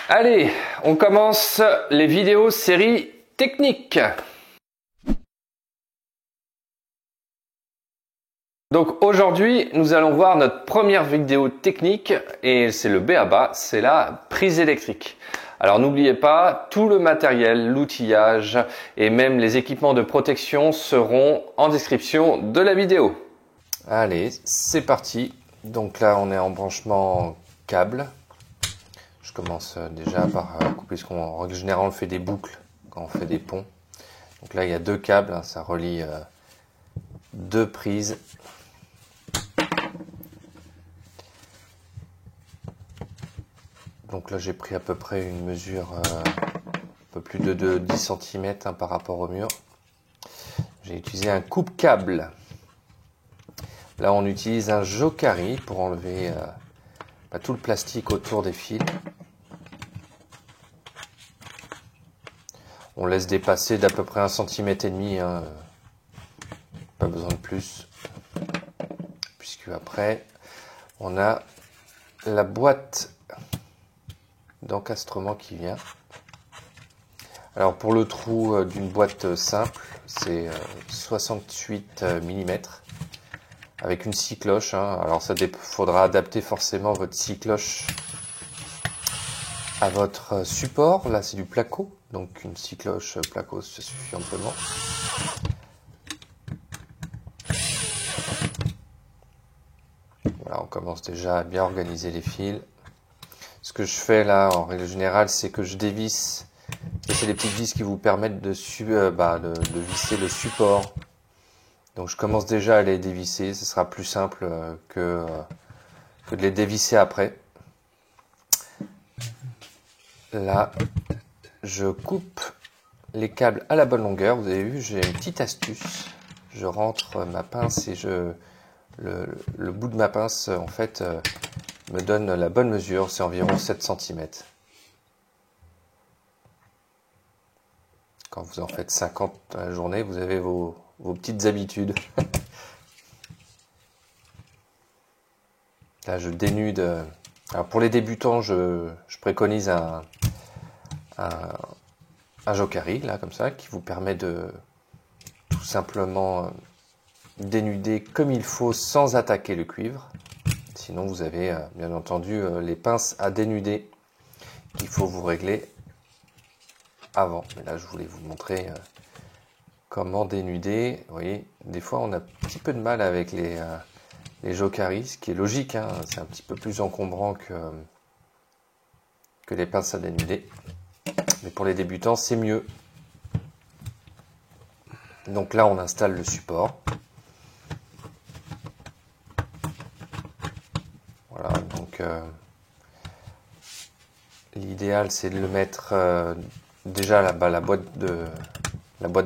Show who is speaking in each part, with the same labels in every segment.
Speaker 1: Allez, on commence les vidéos série technique. Donc aujourd'hui, nous allons voir notre première vidéo technique et c'est le b.a.-ba, c'est la prise électrique. Alors n'oubliez pas, tout le matériel, l'outillage et même les équipements de protection seront en description de la vidéo. Allez, c'est parti. Donc là, on est en branchement câble. Je commence déjà par couper, parce qu'en règle générale, on fait des boucles quand on fait des ponts. Donc là, il y a deux câbles, hein, ça relie deux prises. Donc là, j'ai pris à peu près une mesure un peu plus de 10 cm hein, par rapport au mur. J'ai utilisé un coupe-câble. Là, on utilise un jokari pour enlever tout le plastique autour des fils. On laisse dépasser d'à peu près 1,5 cm, hein. Pas besoin de plus, puisque après, on a la boîte d'encastrement qui vient. Alors pour le trou d'une boîte simple, c'est 68 mm avec une scie cloche. Hein. Alors ça faudra adapter forcément votre scie cloche à votre support. Là c'est du placo, donc une scie cloche placo ça suffit amplement. Voilà, on commence déjà à bien organiser les fils. Ce que je fais là en règle générale, c'est que je dévisse. C'est les petites vis qui vous permettent de visser le support. Donc je commence déjà à les dévisser, ce sera plus simple que de les dévisser après. Là, je coupe les câbles à la bonne longueur. Vous avez vu, j'ai une petite astuce. Je rentre ma pince et le bout de ma pince en fait me donne la bonne mesure, c'est environ 7 cm. Quand vous en faites 50 dans la journée, vous avez vos petites habitudes. Là, je dénude. Alors pour les débutants, je préconise un jokari, là, comme ça, qui vous permet de tout simplement dénuder comme il faut sans attaquer le cuivre. Sinon, vous avez bien entendu les pinces à dénuder qu'il faut vous régler avant. Mais là, je voulais vous montrer comment dénuder. Vous voyez, des fois, on a un petit peu de mal avec les jokari, ce qui est logique, hein, c'est un petit peu plus encombrant que les pinces à dénuder. Mais pour les débutants, c'est mieux. Donc là, on installe le support. Voilà, donc l'idéal, c'est de le mettre déjà la boîte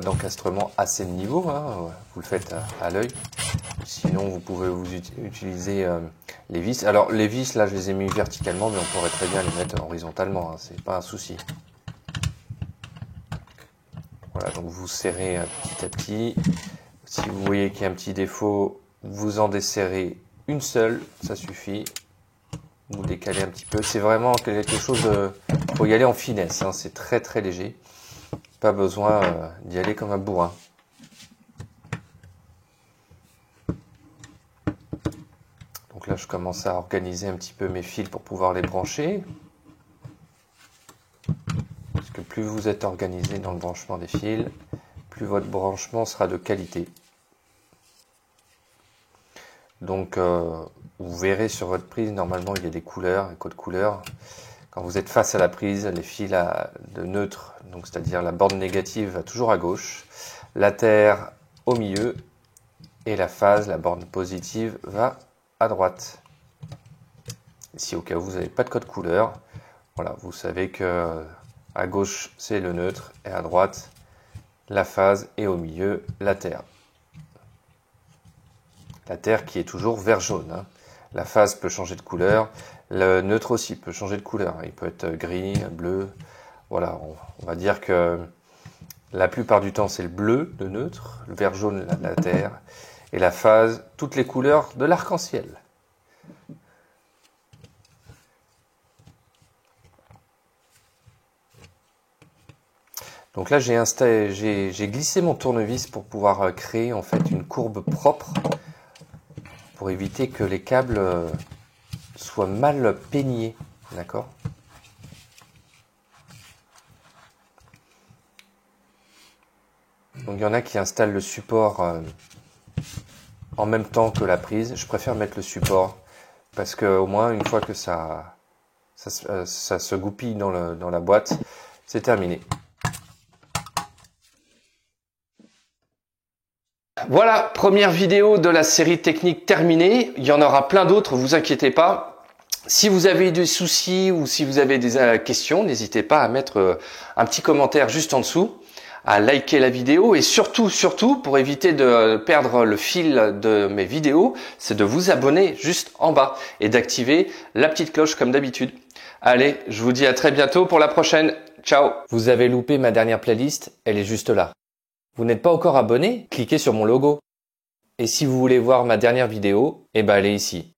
Speaker 1: d'encastrement à ce niveau. Hein, vous le faites à l'œil. Sinon, vous pouvez utiliser les vis. Alors, les vis, là, je les ai mis verticalement, mais on pourrait très bien les mettre horizontalement. Hein, c'est pas un souci. Voilà, donc vous serrez petit à petit. Si vous voyez qu'il y a un petit défaut, vous en desserrez une seule, ça suffit. Vous décalez un petit peu. C'est vraiment quelque chose de... faut y aller en finesse, hein, c'est très très léger. Pas besoin d'y aller comme un bourrin. Donc là, je commence à organiser un petit peu mes fils pour pouvoir les brancher. Parce que plus vous êtes organisé dans le branchement des fils, plus votre branchement sera de qualité. Donc, vous verrez sur votre prise, normalement, il y a des couleurs, des codes couleurs. Quand vous êtes face à la prise, les fils de neutre, donc c'est-à-dire la borne négative, va toujours à gauche, la terre au milieu, et la phase, la borne positive, va à droite. Si au cas où vous n'avez pas de code couleur, voilà, vous savez que à gauche c'est le neutre et à droite la phase et au milieu la terre. La terre qui est toujours vert jaune. Hein. La phase peut changer de couleur, le neutre aussi peut changer de couleur. Il peut être gris, bleu. Voilà, on va dire que la plupart du temps c'est le bleu, le neutre, le vert jaune, la terre, et la phase, toutes les couleurs de l'arc-en-ciel. Donc là, j'ai glissé mon tournevis pour pouvoir créer en fait une courbe propre pour éviter que les câbles soient mal peignés, d'accord? Donc il y en a qui installent le support en même temps que la prise. Je préfère mettre le support parce que au moins une fois que ça se goupille dans la boîte, c'est terminé. Voilà, première vidéo de la série technique terminée. Il y en aura plein d'autres, vous inquiétez pas. Si vous avez des soucis ou si vous avez des questions, n'hésitez pas à mettre un petit commentaire juste en dessous, à liker la vidéo et surtout, pour éviter de perdre le fil de mes vidéos, c'est de vous abonner juste en bas et d'activer la petite cloche comme d'habitude. Allez, je vous dis à très bientôt pour la prochaine. Ciao! Vous avez loupé ma dernière playlist, elle est juste là. Vous n'êtes pas encore abonné? Cliquez sur mon logo. Et si vous voulez voir ma dernière vidéo, eh ben elle est ici.